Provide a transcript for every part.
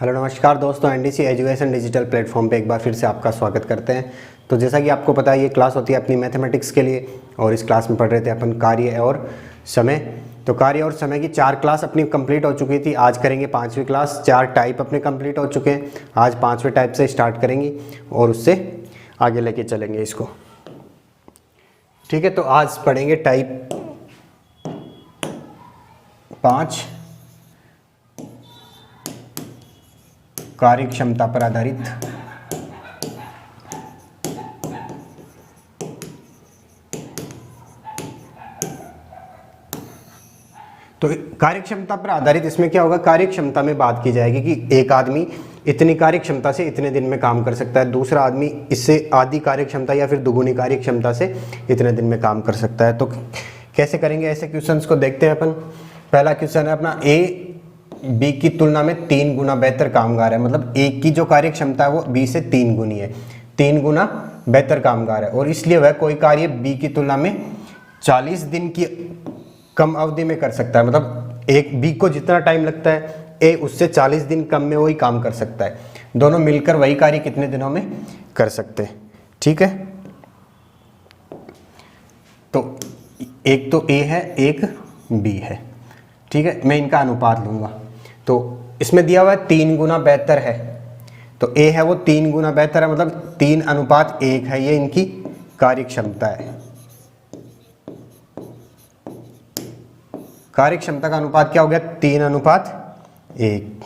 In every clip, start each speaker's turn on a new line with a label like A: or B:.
A: Hello नमस्कार दोस्तों, NDC education digital platform पे एक बार फिर से आपका स्वागत करते हैं। तो जैसा कि आपको पता है ये क्लास होती है अपनी मैथमेटिक्स के लिए और इस क्लास में पढ़ रहे थे अपन कार्य और समय। तो कार्य और समय की 4 क्लास अपनी कंप्लीट हो चुकी थी। आज करेंगे 5वीं क्लास। 4 टाइप अपने कंप्लीट हो चुके हैं। आज 5वें टाइप से स्टार्ट करेंगे और उससे आगे लेके चलेंगे इसको। ठीक है, तो आज पढ़ेंगे टाइप 5 कार्य क्षमता पर आधारित। तो कार्य क्षमता पर आधारित इसमें क्या होगा, कार्य क्षमता में बात की जाएगी कि एक आदमी इतनी कार्य क्षमता से इतने दिन में काम कर सकता है, दूसरा आदमी इससे आधी कार्य क्षमता या फिर दुगुनी कार्य क्षमता से इतने दिन में काम कर सकता है। तो कैसे करेंगे ऐसे क्वेश्चंस को देखते हैं अपन। पहला क्वेश्चन है अपना, ए बी की तुलना में 3 गुना बेहतर कामगार है। मतलब ए की जो कार्य क्षमता है वो बी से 3 गुनी है, 3 गुना बेहतर कामगार है और इसलिए वह कोई कार्य बी की तुलना में 40 दिन की कम अवधि में कर सकता है। मतलब एक बी को जितना टाइम लगता है ए उससे 40 दिन कम में वही काम कर सकता है। दोनों मिलकर वही कार्य कितने दिनों में कर सकते हैं। ठीक है, तो एक तो ए है एक बी है। ठीक है, मैं इनका अनुपात लूंगा। तो इसमें दिया हुआ है 3 गुना बेहतर है, तो ए है वो 3 गुना बेहतर है, मतलब 3:1 है, ये इनकी कार्य क्षमता है। कार्य क्षमता का अनुपात क्या हो गया, 3:1।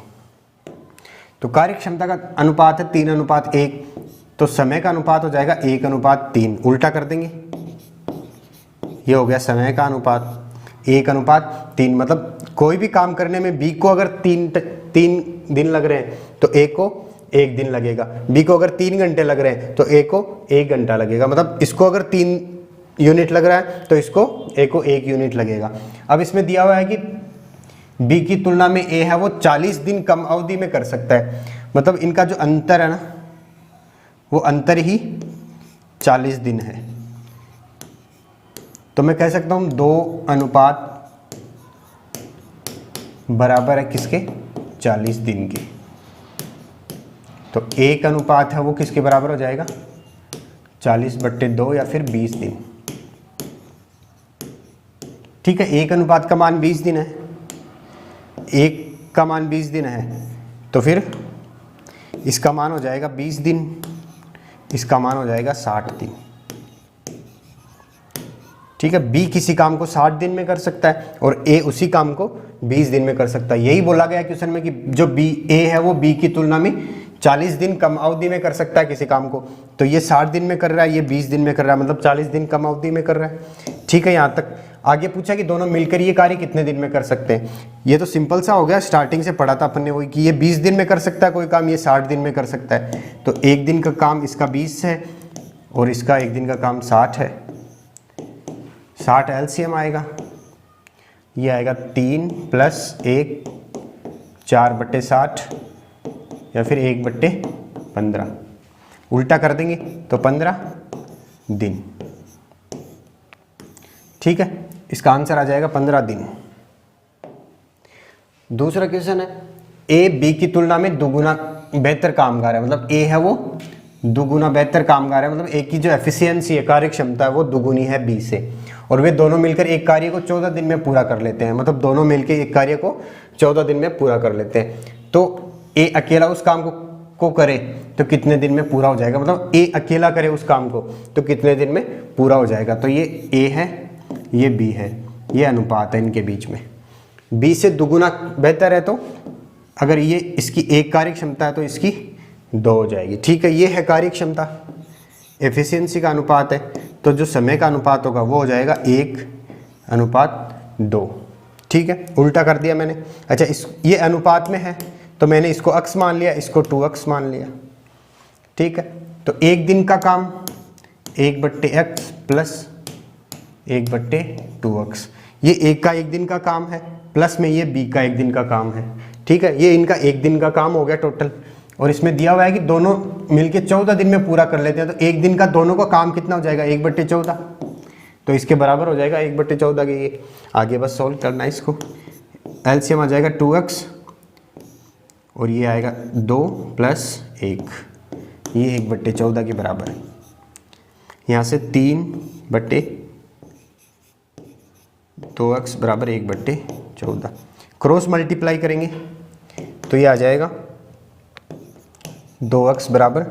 A: तो कार्य क्षमता का अनुपात है 3:1, तो समय का अनुपात हो जाएगा 1:3। उल्टा कर देंगे, ये हो गया समय का अनुपात 1:3। मतलब कोई भी काम करने में बी को अगर 3 दिन लग रहे हैं तो ए को 1 दिन लगेगा, बी को अगर 3 घंटे लग रहे हैं तो ए को 1 घंटा लगेगा। मतलब इसको अगर 3 यूनिट लग रहा है तो इसको ए को 1 यूनिट लगेगा। अब इसमें दिया हुआ है कि बी की तुलना में ए है वो 40 दिन कम अवधि में कर सकता है। मतलब इनका जो अंतर है ना वो अंतर ही 40 दिन है। तो मैं कह सकता हूं 2 बराबर है किसके, 40 दिन के। तो 1 अनुपात है वो किसके बराबर हो जाएगा, 40/2 या फिर 20 दिन। ठीक है, 1 अनुपात का मान 20 दिन है, 1 का मान 20 दिन है, तो फिर इसका मान हो जाएगा 20 दिन, इसका मान हो जाएगा 60 दिन। ठीक है, बी किसी काम को 60 दिन में कर सकता है और ए उसी काम को 20 दिन में कर सकता है। यही बोला गया क्वेश्चन में कि जो बी ए है वो बी की तुलना में 40 दिन कम अवधि में कर सकता है किसी काम को। तो ये 60 दिन में कर रहा है, ये 20 दिन में कर रहा है, मतलब 40 दिन कम अवधि में कर रहा है। ठीक है, यहाँ तक आगे पूछा कि दोनों मिलकर ये कार्य कितने दिन में कर सकते हैं। ये तो सिंपल सा हो गया, स्टार्टिंग से पढ़ा था अपन ने वही कि ये 20 दिन में कर सकता है कोई काम, ये 60 दिन में कर सकता है। तो 1 दिन का काम इसका 20 है और इसका 1 दिन का काम 60 है। 60 एलसीएम आएगा, ये आएगा 3 + 1 4/60 या फिर 1/15। उल्टा कर देंगे तो 15 दिन। ठीक है, इसका आंसर आ जाएगा 15 दिन। दूसरा क्वेश्चन है, ए बी की तुलना में दुगुना बेहतर कामगार है। मतलब ए है वो दुगुना बेहतर कामगार है, मतलब ए की जो एफिशिएंसी है, कार्य क्षमता है वो दुगुनी है बी से, और वे दोनों मिलकर एक कार्य को 14 दिन में पूरा कर लेते हैं। मतलब दोनों मिलकर एक कार्य को 14 दिन में पूरा कर लेते हैं। तो ए अकेला उस काम को करे तो कितने दिन में पूरा हो जाएगा। मतलब ए अकेला करे उस काम को तो कितने दिन में पूरा हो जाएगा। तो ये ए है, ये बी है, ये अनुपात है इनके बीच में। बी से दुगुना बेहतर है, तो अगर ये इसकी 1 कार्य क्षमता है तो इसकी 2 हो जाएगी। ठीक है, ये है कार्य क्षमता, एफिशिएंसी का अनुपात है। तो जो समय का अनुपात होगा वो हो जाएगा 1:2। ठीक है, उल्टा कर दिया मैंने। अच्छा, ये अनुपात में है तो मैंने इसको अक्स मान लिया, इसको 2x मान लिया। ठीक है, तो 1 दिन का काम 1/x + 1/2x। ये ए का 1 दिन का काम है, प्लस में ये बी का 1 दिन का काम है। ठीक है, ये इनका 1 दिन का काम हो गया टोटल। और इसमें दिया हुआ है कि दोनों मिलके 14 दिन में पूरा कर लेते हैं। तो 1 दिन का दोनों का काम कितना हो जाएगा, 1/14। तो इसके बराबर हो जाएगा 1/14 के। ये आगे बस सॉल्व करना है इसको। एलसीएम आ जाएगा 2x और ये आएगा 2 प्लस 1, ये 1/14 के बराबर है। यहाँ से 3/2x बराबर 1/14। क्रॉस मल्टीप्लाई करेंगे तो ये आ जाएगा 2x बराबर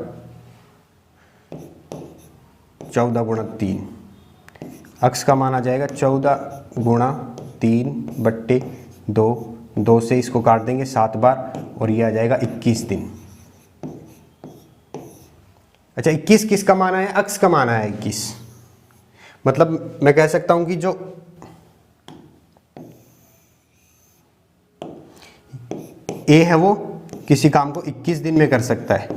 A: 14 गुणा 3। x का मान आ जाएगा 14 गुणा 3/2। 2 से इसको काट देंगे 7 बार और ये आ जाएगा 21 दिन। अच्छा, 21 किसका मान आया? x का मान आया 21। मतलब मैं कह सकता हूं कि जो a है वो किसी काम को 21 दिन में कर सकता है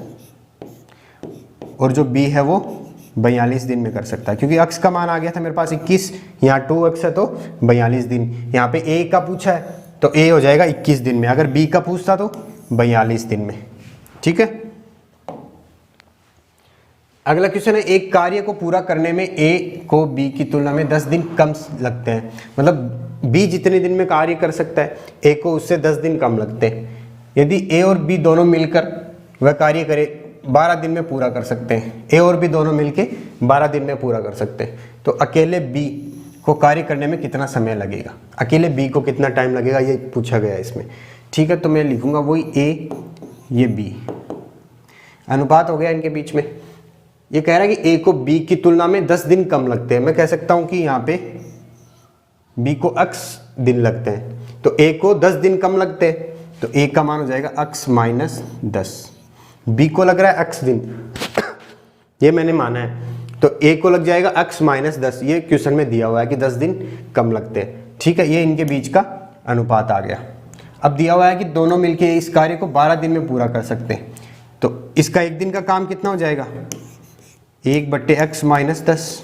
A: और जो b है वो 42 दिन में कर सकता है, क्योंकि x का मान आ गया था मेरे पास 21, यहाँ 2x है तो 42 दिन। यहाँ पे a का पूछा है तो a हो जाएगा 21 दिन में, अगर b का पूछता तो 42 दिन में। ठीक है, अगला क्वेश्चन है, एक कार्य को पूरा करने में a को b की तुलना में 10 दिन कम लगते हैं। मतलब b जितने दिन में कार्य कर सकता है a को उससे 10 दिन कम लगते हैं। यदि a और b दोनों मिलकर वह कार्य करे 12 दिन में पूरा कर सकते हैं। a और b दोनों मिलके 12 दिन में पूरा कर सकते हैं, तो अकेले b को कार्य करने में कितना समय लगेगा, अकेले b को कितना टाइम लगेगा, ये पूछा गया है इसमें। ठीक है, तो मैं लिखूंगा वही a, ये b, अनुपात हो गया इनके बीच में। ये कह रहा है कि a को b की तुलना में 10 दिन कम लगते हैं। मैं कह सकता हूं कि यहाँ पे b को x दिन लगते हैं, तो a को 10 दिन कम लगते हैं, तो a का मान हो जाएगा x माइनस 10। b को लग रहा है x दिन, ये मैंने माना है, तो a को लग जाएगा x माइनस 10। ये क्वेश्चन में दिया हुआ है कि 10 दिन कम लगते हैं। ठीक है, ये इनके बीच का अनुपात आ गया। अब दिया हुआ है कि दोनों मिलके इस कार्य को 12 दिन में पूरा कर सकते हैं, तो इसका एक दिन का काम कितना हो जाएगा, 1/x माइनस 10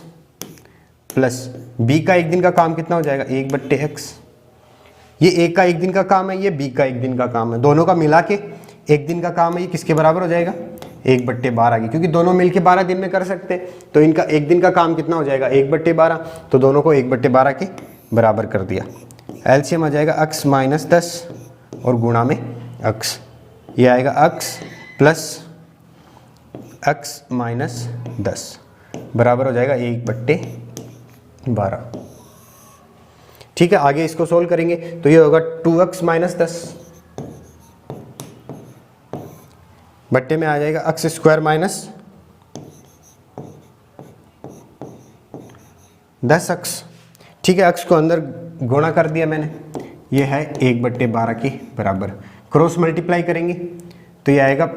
A: प्लस b का एक दिन का काम कितना हो जाएगा, 1/x। ये a का एक दिन का काम है, ये b का एक दिन का काम है, दोनों का मिला के एक दिन का काम है। ये किसके बराबर हो जाएगा, 1/12 की, क्योंकि दोनों मिलके 12 दिन में कर सकते हैं, तो इनका एक दिन का काम कितना हो जाएगा, 1/12। तो दोनों को 1/12 के बराबर कर दिया। एलसीएम आ जाएगा x माइनस 10 और गुणा में x, ये आएगा x प्लस x माइनस 10 बराबर हो जाएगा 1/12। ठीक है, आगे इसको सोल्व करेंगे तो ये होगा 2x माइनस 10 बट्टे में आ जाएगा x स्क्वायर माइनस 10x। ठीक है, x को अंदर गुणा कर दिया मैंने, ये है 1/12 के बराबर। क्रॉस मल्टीप्लाई करेंगे तो ये आएगा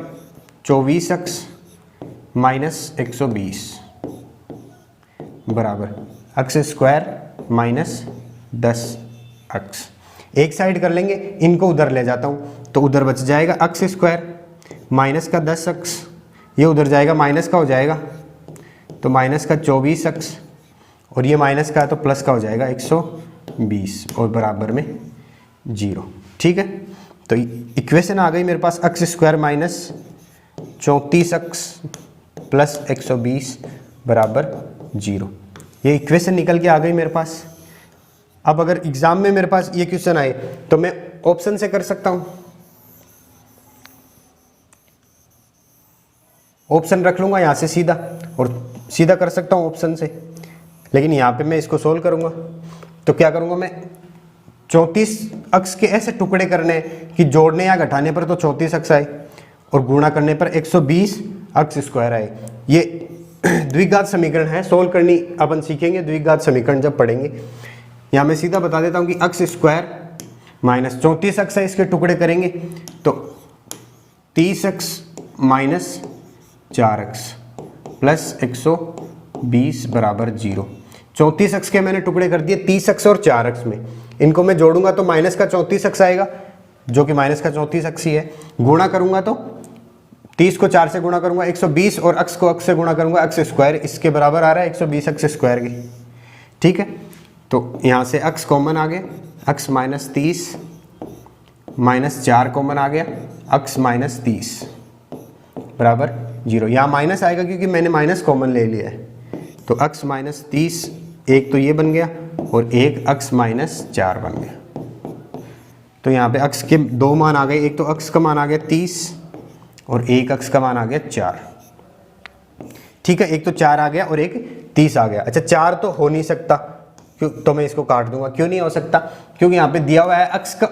A: 24x माइनस 120 बराबर x स्क्वायर माइनस 10x। एक साइड कर लेंगे, इनको उधर ले जाता हूँ तो उधर बच जाएगा x स्क्वायर माइनस का 10x, ये उधर जाएगा माइनस का हो जाएगा, तो माइनस का 24x, और ये माइनस का है तो प्लस का हो जाएगा 120 और बराबर में 0। ठीक है, तो इक्वेशन आ गई मेरे पास x square minus 34x plus 120 बराबर 0। ये इक्वेशन निकल के आ गई मेरे पास। अब अगर एग्जाम में मेरे पास ये क्वेश्चन आए तो मैं ऑप्शन से कर सकता हूं, ऑप्शन रख लूंगा यहां से सीधा और सीधा कर सकता हूं ऑप्शन से, लेकिन यहां पे मैं इसको सोल्व करूंगा तो क्या करूंगा मैं, 34x के ऐसे टुकड़े करने कि जोड़ने या घटाने पर तो 34x आए और गुणा करने पर 120x स्क्वायर आए। ये द्विघात समीकरण है, सोल्व करनी अपन सीखेंगे द्विघात समीकरण जब पढ़ेंगे। यहाँ मैं सीधा बता देता हूँ कि x स्क्वायर माइनस 34x है, इसके टुकड़े करेंगे तो 30x माइनस 4x प्लस 120 बराबर 0। 34x के मैंने टुकड़े कर दिए 30x और 4x में, इनको मैं जोड़ूंगा तो माइनस का 34x आएगा, जो कि माइनस का 34x ही है। गुणा करूंगा तो 30 को 4 से गुणा करूंगा 120 और x को x से गुणा करूंगा x स्क्वायर, इसके बराबर आ रहा है 120x स्क्वायर की। ठीक है, तो यहाँ से x कॉमन आ गया, x माइनस 30 माइनस 4 कॉमन आ गया, x माइनस 30 बराबर 0। यहाँ माइनस आएगा क्योंकि मैंने माइनस कॉमन ले लिया है, तो x माइनस 30, एक तो ये बन गया और एक x माइनस 4 बन गया। तो यहाँ पे अक्स के दो मान आ गए, एक तो अक्स का मान आ गया 30 और एक अक्स का मान आ गया 4। ठीक है, एक तो 4 आ गया और एक 30 आ गया। अच्छा 4 तो हो नहीं सकता, क्यों, तो मैं इसको काट दूंगा। क्यों नहीं हो सकता? क्योंकि यहाँ पे दिया हुआ है अक्स का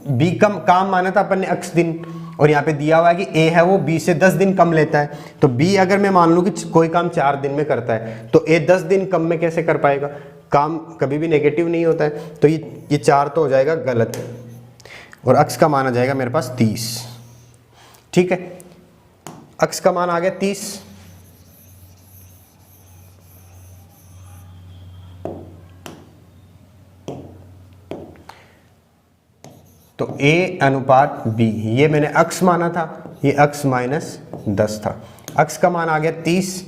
A: बी का काम माना था अपन ने अक्स दिन, और यहाँ पे दिया हुआ है कि ए है वो बी से 10 दिन कम लेता है। तो बी अगर मैं मान लूँ कि कोई काम 4 दिन में करता है तो ए 10 दिन कम में कैसे कर पाएगा? काम कभी भी नेगेटिव नहीं होता है। तो ये 4 तो हो जाएगा गलत, और अक्स का मान आ जाएगा मेरे पास 30। ठीक है, अक्स का मान आ गया 30, तो a अनुपात b, ये मैंने अक्स माना था, ये अक्स माइनस 10 था। अक्स का मान आ गया 30,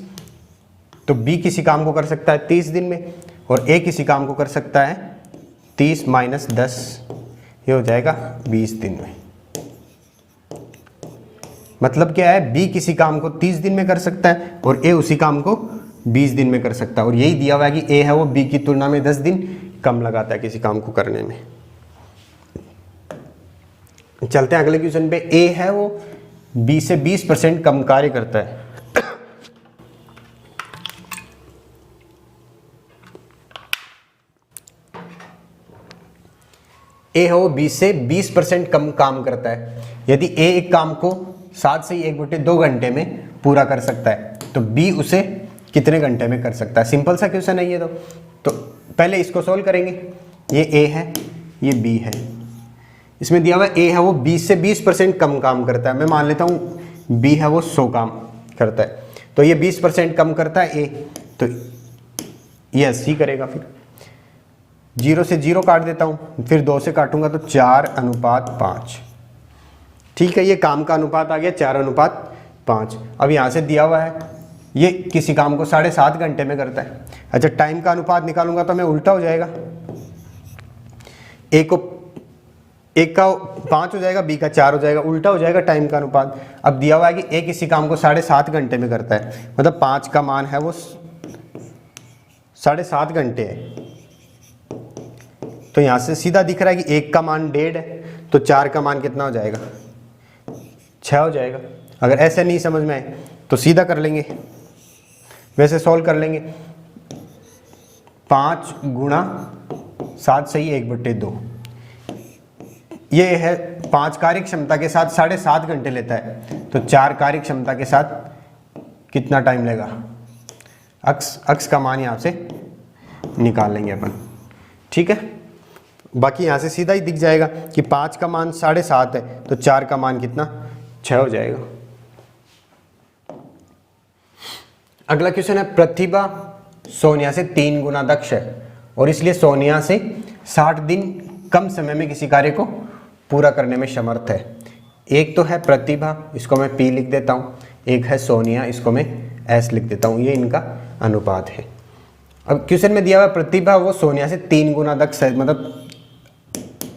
A: तो b किसी काम को कर सकता है 30 दिन में, और a किसी काम को कर सकता है 30 माइनस 10, ये हो जाएगा 20 दिन में। मतलब क्या है, b किसी काम को 30 दिन में कर सकता है और a उसी काम को 20 दिन में कर सकता है। और यही दिया हुआ है कि a है वो b की तुलना में 10 दिन कम लगाता है किसी काम को करने में। चलते हैं अगले क्वेश्चन पे। ए है वो बी से 20% कम कार्य करता है। ए है वो बी से 20% कम काम करता है। यदि ए एक काम को 7 से 1/2 घंटे में पूरा कर सकता है तो बी उसे कितने घंटे में कर सकता है? सिंपल सा क्वेश्चन है ये तो पहले इसको सोल्व करेंगे। ये ए है, ये बी है, इसमें दिया हुआ ए है वो 20 से 20% कम काम करता है। मैं मान लेता हूँ बी है वो 100 काम करता है, तो ये 20% कम करता है ए, तो ये 80 करेगा। फिर 0 से 0 काट देता हूँ, फिर 2 से काटूंगा तो 4:5। ठीक है, ये काम का अनुपात आ गया 4:5। अब यहाँ से दिया हुआ है ये किसी काम को 7.5 घंटे में करता है। अच्छा टाइम का अनुपात निकालूंगा तो मैं उल्टा हो जाएगा, एक का 5 हो जाएगा, बी का 4 हो जाएगा, उल्टा हो जाएगा टाइम का अनुपात। अब दिया हुआ है कि ए किसी काम को 7.5 घंटे में करता है, मतलब 5 का मान है वो 7.5 घंटे है। तो यहाँ से सीधा दिख रहा है कि 1 का मान 1.5 है, तो 4 का मान कितना हो जाएगा? 6 हो जाएगा। अगर ऐसे नहीं समझ में आए तो सीधा कर लेंगे, वैसे सॉल्व कर लेंगे। 5 गुणा 7 सही 1/2, ये है 5 कार्य क्षमता के साथ 7.5 घंटे लेता है, तो 4 कार्य क्षमता के साथ कितना टाइम लेगा? अक्स का मान यहाँ से निकाल लेंगे अपन। ठीक है, बाकी यहाँ से सीधा ही दिख जाएगा कि 5 का मान 7.5 है, तो 4 का मान कितना? 6 हो जाएगा। अगला क्वेश्चन है, प्रतिभा सोनिया से 3 गुना दक्ष है और इसलिए सोनिया से 60 दिन कम समय में किसी कार्य को पूरा करने में समर्थ है। एक तो है प्रतिभा, इसको मैं P लिख देता हूँ, एक है सोनिया, इसको मैं S लिख देता हूँ। ये इनका अनुपात है। अब क्वेश्चन में दिया हुआ प्रतिभा वो सोनिया से 3 गुना दक्ष है, मतलब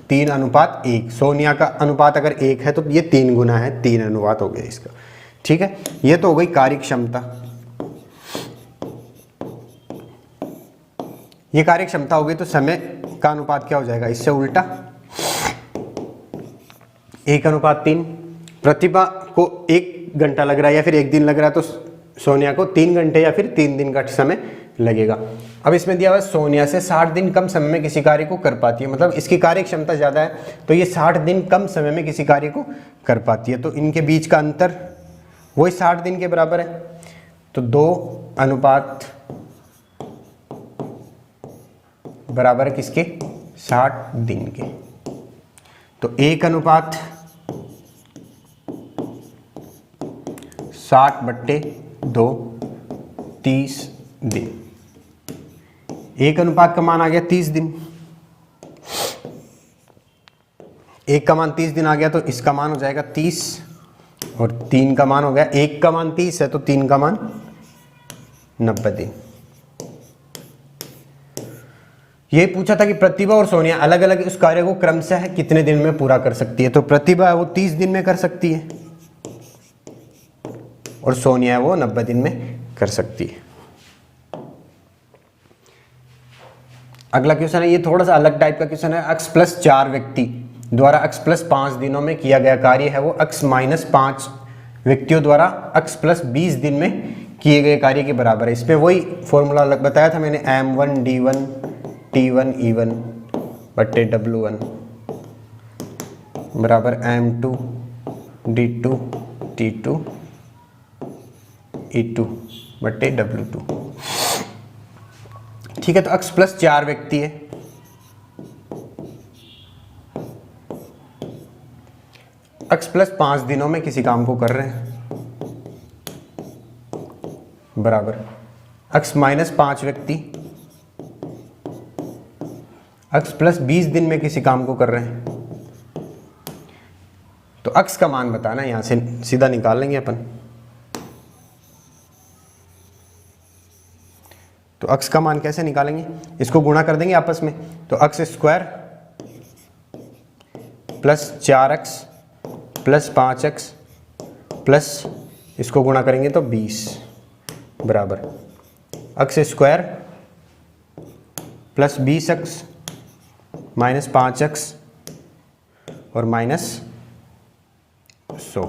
A: 3:1। सोनिया का अनुपात अगर 1 है तो ये 3 गुना है, 3 अनुपात हो गया इसका। ठीक है, ये तो हो गई कार्य क्षमता। ये कार्य क्षमता हो गई, तो समय का अनुपात क्या हो जाएगा? इससे उल्टा 1:3। प्रतिभा को 1 घंटा लग रहा है या फिर 1 दिन लग रहा है, तो सोनिया को 3 घंटे या फिर 3 दिन का समय लगेगा। अब इसमें दिया हुआ है सोनिया से 60 दिन कम समय में किसी कार्य को कर पाती है, मतलब इसकी कार्य क्षमता ज़्यादा है, तो ये 60 दिन कम समय में किसी कार्य को कर पाती है। तो इनके बीच का अंतर वही 60 दिन के बराबर है, तो 2:1 बराबर है किसके? 60 दिन के। तो 1:60 60/2 30 दिन। 1:1 का मान आ गया 30 दिन। 1 का मान 30 दिन आ गया, तो इसका मान हो जाएगा 30 और 3 का मान हो गया, 1 का मान 30 है तो 3 का मान 90 दिन। ये पूछा था कि प्रतिभा और सोनिया अलग अलग उस कार्य को क्रमशः कितने दिन में पूरा कर सकती है। तो प्रतिभा है वो 30 दिन में कर सकती है और सोनिया है वो 90 दिन में कर सकती है। अगला क्वेश्चन है, ये थोड़ा सा अलग टाइप का क्वेश्चन है। x + 4 व्यक्ति द्वारा x प्लस 5 दिनों में किया गया कार्य है वो x माइनस 5 व्यक्तियों द्वारा x प्लस 20 दिन में किए गए कार्य के बराबर है। इसमें वही फॉर्मूला बताया था मैंने, m1 d1 t1 e1 बट्टे w1 बराबर m2 d2 t2 e2 बट्टे w2। ठीक है, तो x प्लस 4 व्यक्ति है, x प्लस 5 दिनों में किसी काम को कर रहे हैं बराबर x माइनस 5 व्यक्ति x प्लस 20 दिन में किसी काम को कर रहे हैं। तो x का मान बताना, यहां से सीधा निकाल लेंगे अपन। तो x का मान कैसे निकालेंगे, इसको गुणा कर देंगे आपस में। तो x square plus 4x plus 5x plus इसको गुणा करेंगे तो 20 बराबर x square plus 20x minus 5x और माइनस 100।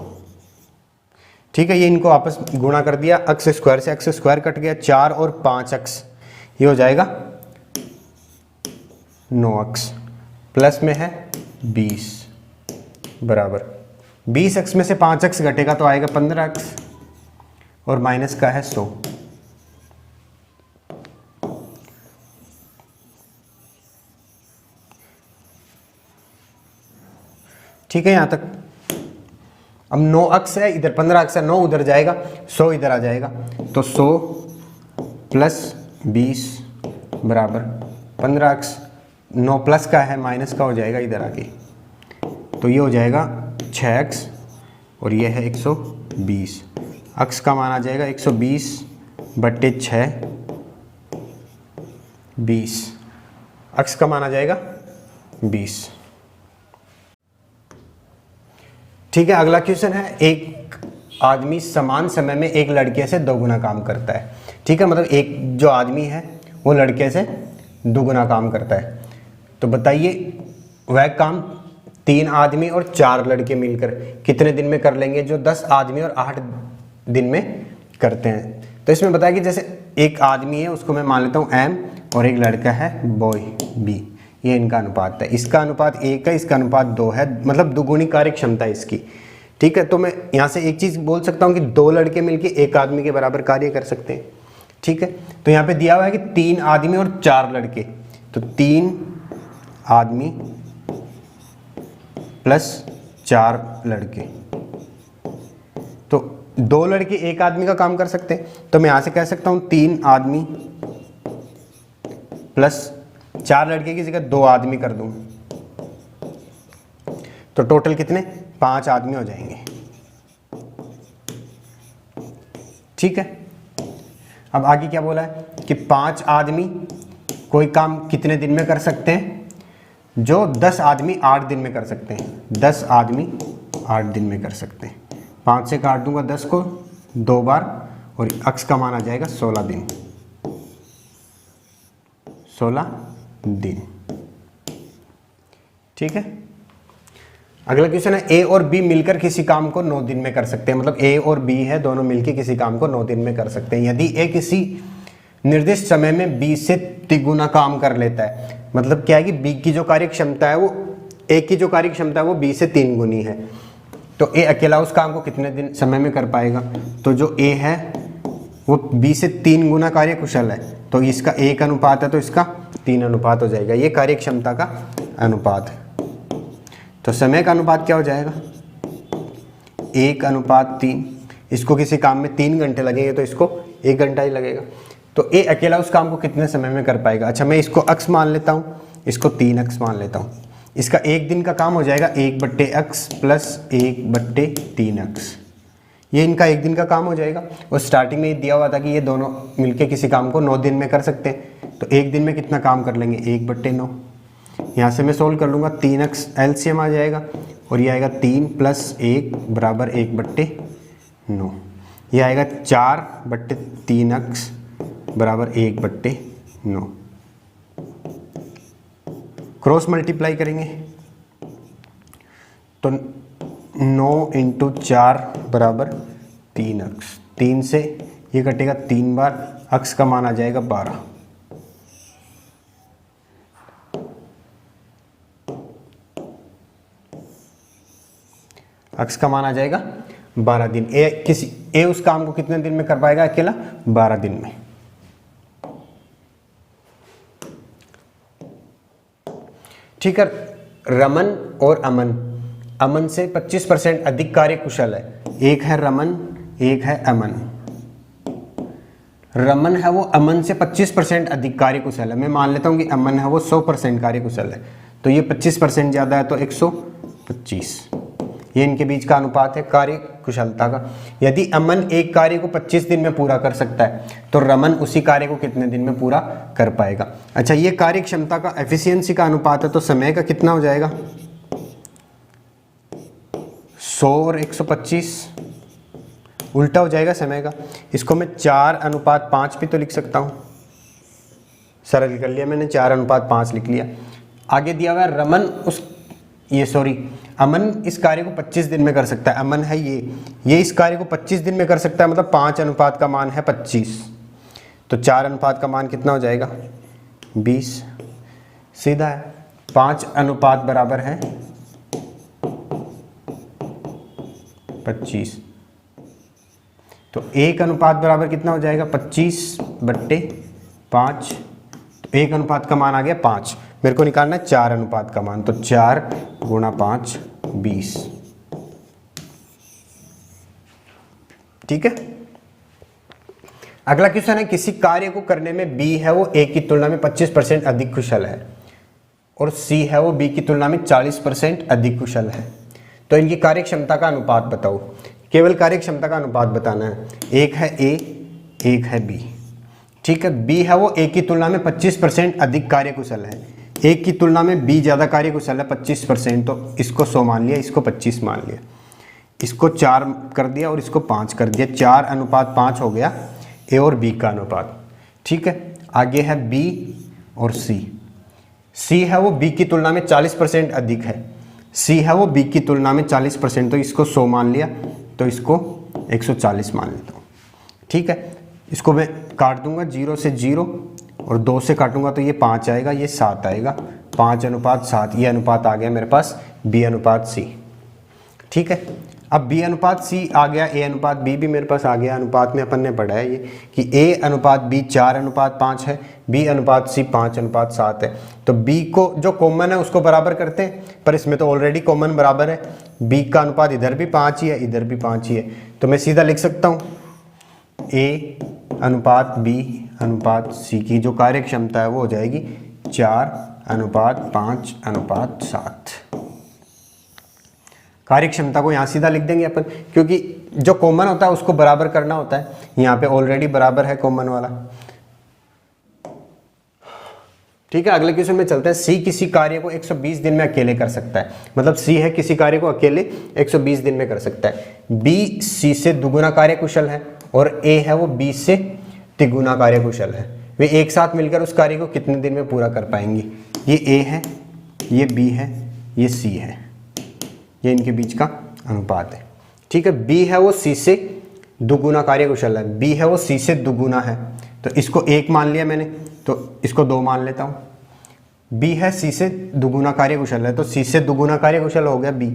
A: ठीक है, ये इनको आपस में गुणा कर दिया, x स्क्वायर से x स्क्वायर कट गया, 4 और 5x, ये हो जाएगा 9x, प्लस में है 20 बराबर 20x में से 5x घटेगा तो आएगा 15x और माइनस का है 100। ठीक है, यहां तक। अब 9x है, इधर 15x है, 9 उधर जाएगा, 100 इधर आ जाएगा, तो 100 प्लस 20 बराबर 15x, 9 प्लस का है माइनस का हो जाएगा इधर आके, तो ये हो जाएगा 6x और ये है 120। x का मान आ जाएगा 120 बट्टे 6 20, x का मान आ जाएगा 20। ठीक है, अगला क्वेश्चन है, एक आदमी समान समय में एक लड़के से 2 गुना काम करता है। ठीक है, मतलब एक जो आदमी है वो लड़के से 2 गुना काम करता है। तो बताइए वह काम 3 आदमी और 4 लड़के मिलकर कितने दिन में कर लेंगे, जो 10 आदमी और 8 दिन में करते हैं। तो इसमें बताया कि जैसे एक आदमी है, उसको मैं मान लेता हूँ m, और एक लड़का है बॉय b, ये इनका अनुपात है। इसका अनुपात 1 है, इसका अनुपात 2 है, मतलब दुगुनी कार्य क्षमता है इसकी। ठीक है, तो मैं यहाँ से एक चीज़ बोल सकता हूँ कि 2 लड़के मिलके एक आदमी के बराबर कार्य कर सकते हैं। ठीक है, तो यहाँ पे दिया हुआ है कि 3 आदमी और 4 लड़के, तो 3 आदमी प्लस 4 लड़के, तो 2 लड़के एक आदमी का काम कर सकते हैं। तो मैं यहाँ से कह सकता हूँ 3 आदमी प्लस 4 लड़के की जगह 2 आदमी कर दूं, तो टोटल कितने 5 आदमी हो जाएंगे। ठीक है, अब आगे क्या बोला है कि 5 आदमी कोई काम कितने दिन में कर सकते हैं, जो 10 आदमी 8 दिन में कर सकते हैं। 10 आदमी 8 दिन में कर सकते हैं। 5 से काट दूंगा 10 को 2 बार और x का मान आ जाएगा 16 दिन, 16 दिन। ठीक है, अगला क्वेश्चन है, a और b मिलकर किसी काम को 9 दिन में कर सकते हैं। मतलब a और b है, दोनों मिलकर किसी काम को 9 दिन में कर सकते हैं यदि a किसी निर्दिष्ट समय में b से तिगुना काम कर लेता है। मतलब क्या है कि b की जो कार्य क्षमता है वो a की जो कार्य क्षमता है वो b से 3 गुनी है। तो a अकेला उस काम को कितने दिन समय में कर पाएगा, तो जो a है वो b से 3 गुना कार्य कुशल है, तो इसका 1 अनुपात है तो इसका 3 अनुपात हो जाएगा। ये कार्य क्षमता का अनुपात है। तो समय का अनुपात क्या हो जाएगा 1:3। इसको किसी काम में 3 घंटे लगेंगे तो इसको 1 घंटा ही लगेगा। तो ए अकेला उस काम को कितने समय में कर पाएगा। अच्छा, मैं इसको x मान लेता हूँ, इसको 3x मान लेता हूँ। इसका 1 दिन का काम हो जाएगा 1/x प्लस 1/3x। ये इनका 1 दिन का काम हो जाएगा। और स्टार्टिंग में ये दिया हुआ था कि ये दोनों मिलके किसी काम को 9 दिन में कर सकते हैं। तो 1 दिन में कितना काम कर लेंगे 1/9। यहाँ से मैं सोल्व कर लूँगा, 3x एलसीएम आ जाएगा और ये आएगा 3 + 1 बराबर 1/9। ये आएगा 4/3x बराबर 1/9। क्रॉस मल्टीप्लाई करेंगे तो 9 × 4 बराबर 3 अक्स, 3 से ये कटेगा 3 बार, अक्स का मान आ जाएगा 12। अक्स का मान आ जाएगा 12 दिन। ए उस काम को कितने दिन में कर पाएगा अकेला? 12 दिन में। ठीक है, रमन और अमन से 25% अधिक कार्यकुशल है। एक है रमन, एक है अमन। रमन है वो अमन से 25% अधिक कार्यकुशल है। मैं मान लेता हूं कि अमन है वो 100% कार्यकुशल है, तो ये 25% ज़्यादा है तो 125। ये इनके बीच का अनुपात है कार्य कुशलता का। यदि अमन एक कार्य को 25 दिन में पूरा कर सकता है तो रमन उसी कार्य को कितने दिन में पूरा कर पाएगा। अच्छा, ये कार्य क्षमता का एफिशिएंसी का अनुपात है, तो समय का कितना हो जाएगा? 100 और 125 उल्टा हो जाएगा समय का। इसको मैं 4:5 भी तो लिख सकता हूँ। सरल कर लिया मैंने, 4:5 लिख लिया। आगे दिया हुआ है रमन अमन इस कार्य को 25 दिन में कर सकता है। अमन है ये इस कार्य को 25 दिन में कर सकता है, मतलब 5 अनुपात का मान है 25, तो 4 अनुपात का मान कितना हो जाएगा? 20। सीधा है, 5 अनुपात बराबर है 25, तो 1 अनुपात बराबर कितना हो जाएगा? 25/5। तो 1 अनुपात का मान आ गया 5। मेरे को निकालना है 4 अनुपात का मान, तो 4 × 5 20। ठीक है। अगला क्वेश्चन है, किसी कार्य को करने में बी है वो ए की तुलना में 25% अधिक कुशल है और सी है वो बी की तुलना में 40% अधिक कुशल है, तो इनकी कार्य क्षमता का अनुपात बताओ। केवल कार्य क्षमता का अनुपात बताना है। एक है ए, एक है बी। ठीक है, बी है वो ए की तुलना में 25% अधिक कार्यकुशल है। ए की तुलना में बी ज़्यादा कार्यकुशल है 25%, तो इसको 100 मान लिया, इसको 25 मान लिया, इसको 4 कर दिया और इसको 5 कर दिया। 4:5 हो गया ए और बी का अनुपात। ठीक है, आगे है बी और सी। सी है वो बी की तुलना में 40% अधिक है। सी है वो बी की तुलना में 40%, तो इसको 100 मान लिया, तो इसको 140 मान लेता हूँ। ठीक है, इसको मैं काट दूंगा 0 से 0 और 2 से काटूंगा तो ये 5 आएगा, ये 7 आएगा। 5:7 ये अनुपात आ गया मेरे पास B/C। ठीक है, अब B/C आ गया, A/B भी मेरे पास आ गया। अनुपात में अपन ने पढ़ा है ये कि A/B 4:5 है, B/C 5:7 है। तो B को जो कॉमन है उसको बराबर करते हैं, पर इसमें तो ऑलरेडी कॉमन बराबर है। B का अनुपात इधर भी 5 ही है, इधर भी 5 ही है, तो मैं सीधा लिख सकता हूँ A/B/C की जो कार्य क्षमता है वो हो जाएगी 4:5:7। कार्य क्षमता को यहाँ सीधा लिख देंगे अपन, क्योंकि जो कॉमन होता है उसको बराबर करना होता है। यहाँ पे ऑलरेडी बराबर है कॉमन वाला। ठीक है, अगले क्वेश्चन में चलते हैं। सी किसी कार्य को 120 दिन में अकेले कर सकता है, मतलब सी है किसी कार्य को अकेले 120 दिन में कर सकता है। बी सी से दुगुना कार्यकुशल है और ए है वो बी से तिगुना कार्यकुशल है। वे एक साथ मिलकर उस कार्य को कितने दिन में पूरा कर पाएंगे? ये ए है, ये बी है, ये सी है, ये इनके बीच का अनुपात है। ठीक है, बी है वो सी से दुगुना कार्यकुशल है, बी है वो सी से दुगुना है, तो इसको 1 मान लिया मैंने, तो इसको 2 मान लेता हूँ। बी है सी से दुगुना कार्यकुशल है, तो सी से दुगुना कार्यकुशल हो गया बी।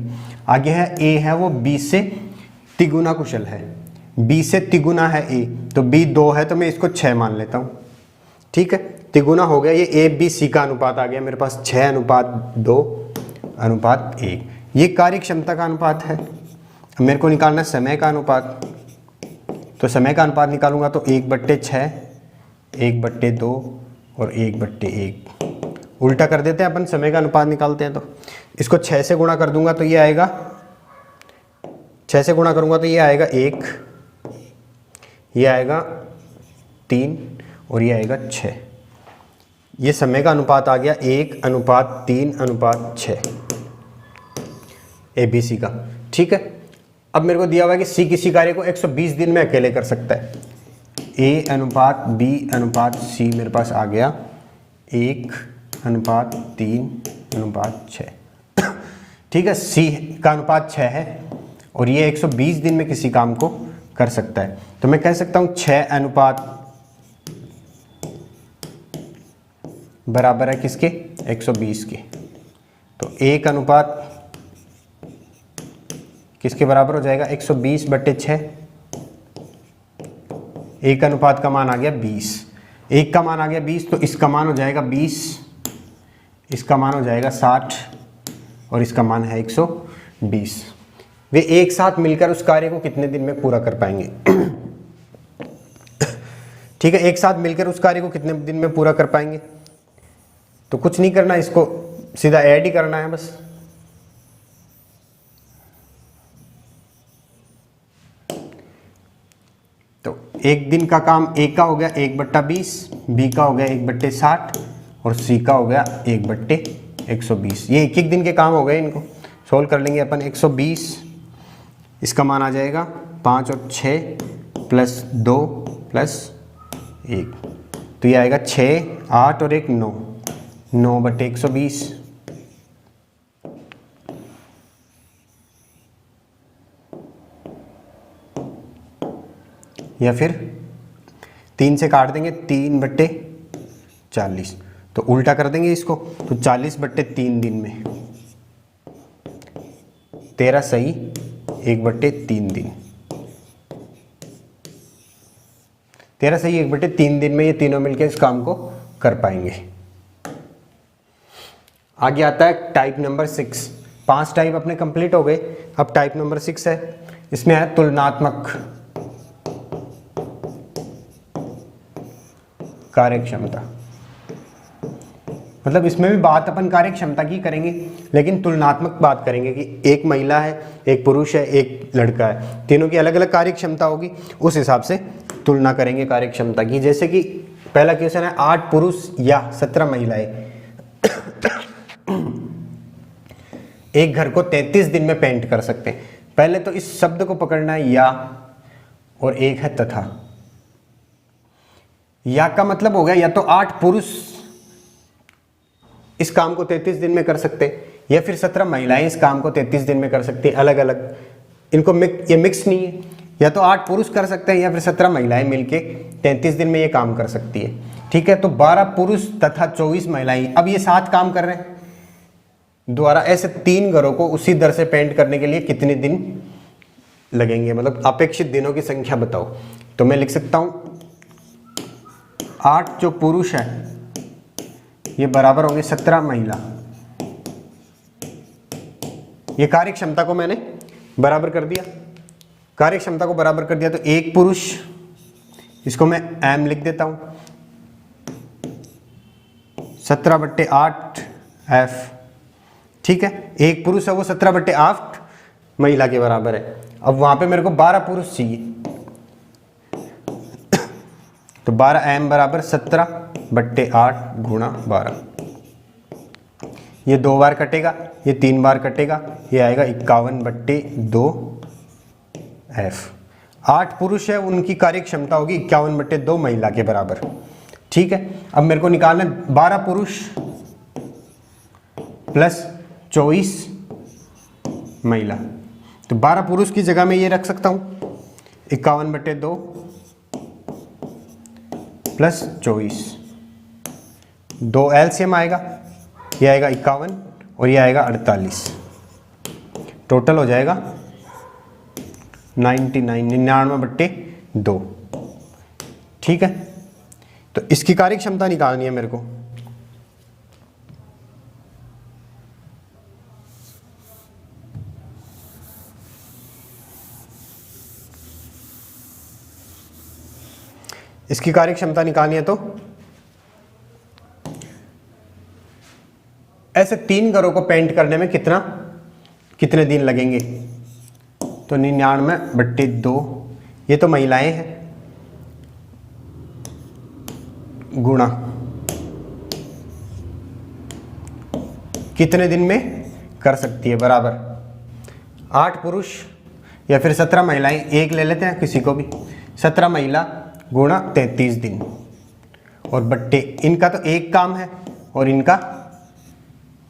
A: आगे है ए है वो बी से तिगुना कुशल है, बी से तिगुना है ए, तो बी 2 है, तो मैं इसको 6 मान लेता हूँ। ठीक है, तिगुना हो गया, ये ए बी सी का अनुपात आ गया मेरे पास 6:2:1। ये कार्य क्षमता का अनुपात है। मेरे को निकालना समय का अनुपात, तो समय का अनुपात निकालूंगा तो 1/6, 1/2 और 1/1। उल्टा कर देते हैं अपन, समय का अनुपात निकालते हैं। तो इसको 6 से गुणा कर दूंगा तो ये आएगा, 6 से गुणा करूंगा तो ये आएगा 1, ये आएगा 3 और ये आएगा 6। ये समय का अनुपात आ गया 1:3:6 ABC का। ठीक है, अब मेरे को दिया हुआ है कि C किसी कार्य को 120 दिन में अकेले कर सकता है। A/B/C मेरे पास आ गया 1:3:6। ठीक है, सी का अनुपात 6 है और ये 120 दिन में किसी काम को कर सकता है। तो मैं कह सकता हूँ 6 अनुपात बराबर है किसके, 120 के। तो 1 अनुपात किसके बराबर हो जाएगा, 120/6। 1 अनुपात का मान आ गया 20, 1 का मान आ गया 20, तो इसका मान हो जाएगा 20, इसका मान हो जाएगा 60 और इसका मान है 120। वे एक साथ मिलकर उस कार्य को कितने दिन में पूरा कर पाएंगे? ठीक है, एक साथ मिलकर उस कार्य को कितने दिन में पूरा कर पाएंगे? तो कुछ नहीं करना, इसको सीधा ऐड ही करना है बस। तो एक दिन का काम ए का हो गया 1/20, बी का हो गया 1/60 और सी का हो गया 1/120। ये एक दिन के काम हो गए, इनको सोल्व कर लेंगे अपन। 120 इसका मान आ जाएगा 5 और 6 प्लस 2 प्लस 1, तो ये आएगा 6, 8 और 1 9, 9/120। या फिर 3 से काट देंगे, 3/40, तो उल्टा कर देंगे इसको, तो 40/3 दिन में। 13 सही 1/3 दिन, 13 सही 1/3 दिन में ये तीनों मिलकर इस काम को कर पाएंगे। आगे आता है टाइप नंबर 6। 5 टाइप अपने कंप्लीट हो गए, अब टाइप नंबर 6 है। इसमें है तुलनात्मक कार्यक्षमता। मतलब इसमें भी बात अपन कार्यक्षमता की करेंगे, लेकिन तुलनात्मक बात करेंगे कि एक महिला है, एक पुरुष है, एक लड़का है, तीनों की अलग अलग कार्यक्षमता होगी, उस हिसाब से तुलना करेंगे कार्यक्षमता की। जैसे कि पहला क्वेश्चन है 8 पुरुष या 17 महिलाएं एक घर को 33 दिन में पेंट कर सकते हैं। पहले तो इस शब्द को पकड़ना है या, और एक है तथा। या का मतलब हो गया या तो 8 पुरुष इस काम को 33 दिन में कर सकते हैं, या फिर 17 महिलाएं इस काम को 33 दिन में कर सकती हैं, अलग अलग। इनको ये मिक्स नहीं है, या तो 8 पुरुष कर सकते हैं या फिर 17 महिलाएं मिलके 33 दिन में ये काम कर सकती है। ठीक है, तो 12 पुरुष तथा 24 महिलाएं, अब ये 7 काम कर रहे हैं द्वारा। ऐसे 3 घरों को उसी दर से पेंट करने के लिए कितने दिन लगेंगे, मतलब अपेक्षित दिनों की संख्या बताओ। तो मैं लिख सकता हूं 8 जो पुरुष है ये बराबर होंगे 17 महिला। ये कार्यक्षमता को मैंने बराबर कर दिया, कार्यक्षमता को बराबर कर दिया। तो एक पुरुष, इसको मैं m लिख देता हूं, 17/8 f। ठीक है, एक पुरुष है वो 17/8 महिला के बराबर है। अब वहां पे मेरे को 12 पुरुष चाहिए, तो 12m बराबर 17/8 गुणा 12। ये 2 बार कटेगा, ये 3 बार कटेगा, ये आएगा 51/2 f। 8 पुरुष है, उनकी कार्यक्षमता होगी 51/2 महिला के बराबर। ठीक है, अब मेरे को निकालना 12 पुरुष प्लस 24 महिला। तो 12 पुरुष की जगह में ये रख सकता हूं 51/2 प्लस 24, 2 एलसीएम आएगा, ये आएगा 51 और ये आएगा 48। टोटल हो जाएगा 99/2। ठीक है, तो इसकी कार्यक्षमता निकालनी है मेरे को। इसकी कार्यक्षमता निकालनी है तो ऐसे 3 घरों को पेंट करने में कितने दिन लगेंगे? तो 99/2, ये तो महिलाएं हैं, गुणा कितने दिन में कर सकती है बराबर 8 पुरुष या फिर 17 महिलाएं, एक ले लेते हैं किसी को भी, 17 महिला गुणा 33 दिन और बट्टे, इनका तो एक काम है और इनका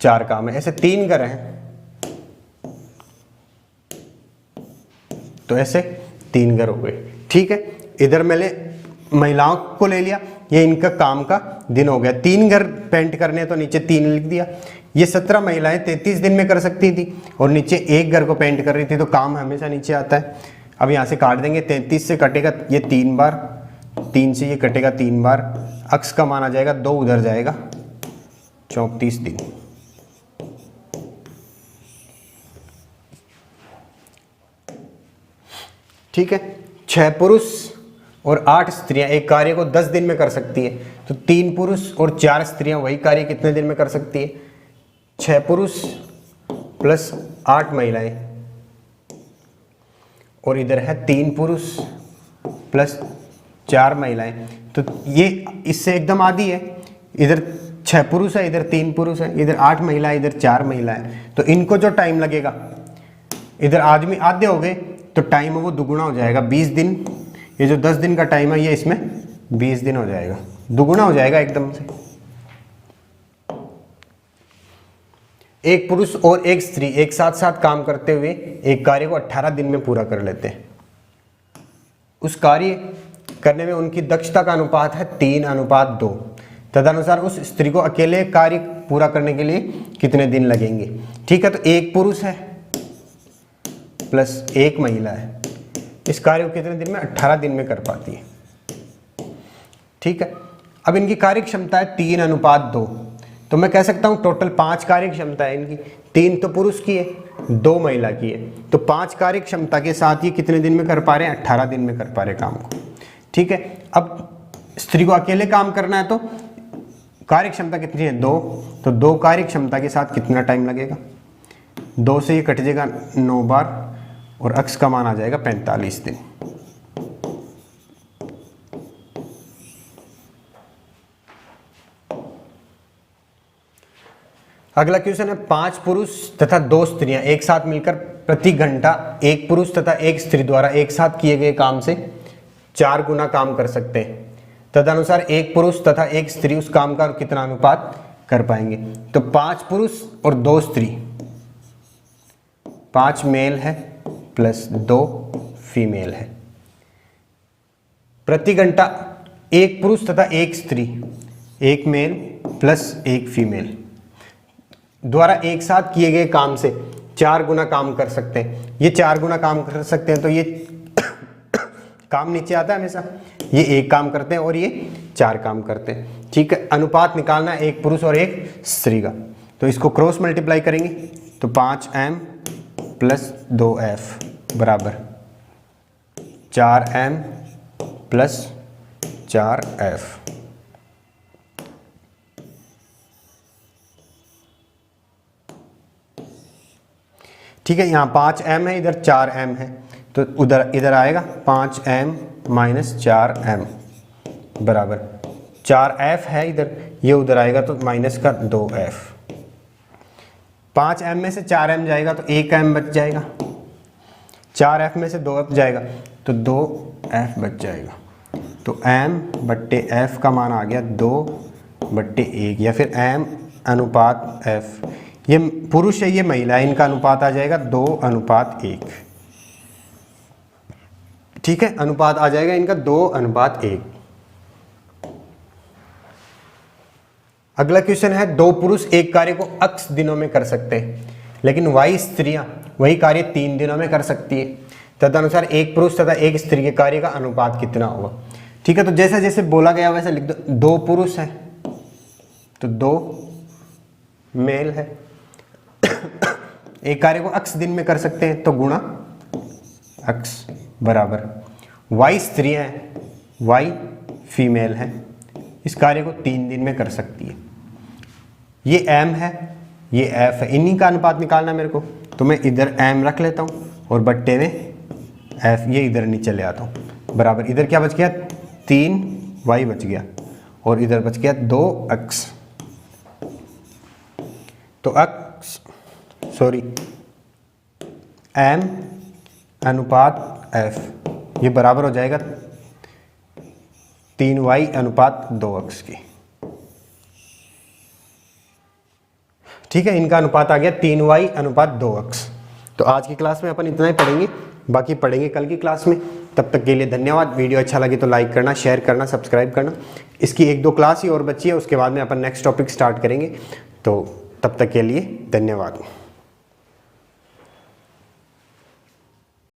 A: 4 काम है। ऐसे 3 घर हैं, तो ऐसे 3 घर हो गए। ठीक है, इधर मैंने महिलाओं को ले लिया, ये इनका काम का दिन हो गया। 3 घर पेंट करने तो नीचे 3 लिख दिया। ये 17 महिलाएं 33 दिन में कर सकती थी और नीचे 1 घर को पेंट कर रही थी, तो काम हमेशा नीचे आता है। अब यहाँ से काट देंगे, 33 से कटेगा ये 3 बार, 3 से ये कटेगा 3 बार, अक्स का मान आ जाएगा 2, उधर जाएगा 34 दिन। ठीक है, 6 पुरुष और 8 स्त्रियां एक कार्य को 10 दिन में कर सकती है, तो 3 पुरुष और 4 स्त्रियां वही कार्य कितने दिन में कर सकती है? 6 पुरुष प्लस 8 महिलाएं, और इधर है 3 पुरुष प्लस 4 महिलाएं, तो ये इससे एकदम आधी है। इधर 6 पुरुष है, इधर 3 पुरुष है, इधर 8 महिलाएं, इधर 4 महिलाएं, तो इनको जो टाइम लगेगा, इधर आदमी आधे हो गए तो टाइम वो दुगुना हो जाएगा, 20 दिन। ये जो 10 दिन का टाइम है ये इसमें 20 दिन हो जाएगा, दुगुना हो जाएगा एकदम से। एक पुरुष और एक स्त्री एक साथ साथ काम करते हुए एक कार्य को 18 दिन में पूरा कर लेते हैं। उस कार्य करने में उनकी दक्षता का अनुपात है 3:2। तदनुसार उस स्त्री को अकेले कार्य पूरा करने के लिए कितने दिन लगेंगे? ठीक है, तो एक पुरुष है प्लस 1 महिला है, इस कार्य को कितने दिन में? 18 दिन में कर पाती है। ठीक है, अब इनकी कार्य क्षमता है 3:2, तो मैं कह सकता हूं टोटल 5 कार्य क्षमता है इनकी। 3 तो पुरुष की है, 2 महिला की है, तो 5 कार्य क्षमता के साथ ये कितने दिन में कर पा रहे हैं? 18 दिन में कर पा रहे काम को। ठीक है, अब स्त्री को अकेले काम करना है तो कार्य क्षमता कितनी है? 2, तो 2 कार्य क्षमता के साथ कितना टाइम लगेगा? 2 से ये कट जाएगा 9 बार और अक्स का मान आ जाएगा 45 दिन। अगला क्वेश्चन है 5 पुरुष तथा 2 स्त्रियां एक साथ मिलकर प्रति घंटा 1 पुरुष तथा 1 स्त्री द्वारा एक साथ किए गए काम से 4 गुना काम कर सकते हैं। तदनुसार 1 पुरुष तथा 1 स्त्री उस काम का कितना अनुपात कर पाएंगे? तो 5 पुरुष और 2 स्त्री, 5 मेल है प्लस 2 फीमेल है, प्रति घंटा 1 पुरुष तथा 1 स्त्री, 1 मेल प्लस 1 फीमेल द्वारा एक साथ किए गए काम से 4 गुना काम कर सकते हैं। ये 4 गुना काम कर सकते हैं, तो ये काम नीचे आता है हमेशा, ये 1 काम करते हैं और ये 4 काम करते हैं। ठीक है, अनुपात निकालना है 1 पुरुष और 1 स्त्री का, तो इसको क्रॉस मल्टीप्लाई करेंगे तो 5m प्लस 2f बराबर 4m प्लस 4f। ठीक है, यहाँ 5m है, इधर 4m है, तो उधर इधर आएगा 5m माइनस 4m बराबर 4f है इधर, ये उधर आएगा तो माइनस का 2f। 5m में से 4m जाएगा तो 1m बच जाएगा, 4f में से 2f जाएगा तो 2f बच जाएगा, तो m बट्टे f का मान आ गया 2/1, या फिर m अनुपात f। ये पुरुष है, ये महिला है, इनका अनुपात आ जाएगा 2:1। ठीक है, अनुपात आ जाएगा इनका 2:1। अगला क्वेश्चन है 2 पुरुष एक कार्य को x दिनों में कर सकते हैं, लेकिन y स्त्रियां वही कार्य 3 दिनों में कर सकती है। तदनुसार 1 पुरुष तथा 1 स्त्री के कार्य का अनुपात कितना होगा? ठीक है, तो जैसा जैसे बोला गया वैसे लिख दो। 2 पुरुष है तो 2 मेल है, एक कार्य को x दिन में कर सकते हैं तो गुणा x बराबर y स्त्रियां हैं, y फीमेल है, इस कार्य को 3 दिन में कर सकती है। ये m है, ये f है, इन्हीं का अनुपात निकालना मेरे को, तो मैं इधर m रख लेता हूँ और बट्टे में f, ये इधर नीचे ले आता हूँ बराबर। इधर क्या बच गया? 3y बच गया और इधर बच गया 2x, तो m अनुपात f ये बराबर हो जाएगा 3y अनुपात 2x की। ठीक है, इनका अनुपात आ गया 3y अनुपात 2x। तो आज की क्लास में अपन इतना ही पढ़ेंगे। बाकी पढ़ेंगे कल की क्लास में। तब तक के लिए धन्यवाद। वीडियो अच्छा लगे तो लाइक करना, शेयर करना, सब्सक्राइब करना। इसकी 1-2 क्लास ही और बची है, उसके बाद में अपन नेक्स्ट टॉपिक स्टार्ट करेंगे। तो तब तक के लिए धन्यवाद।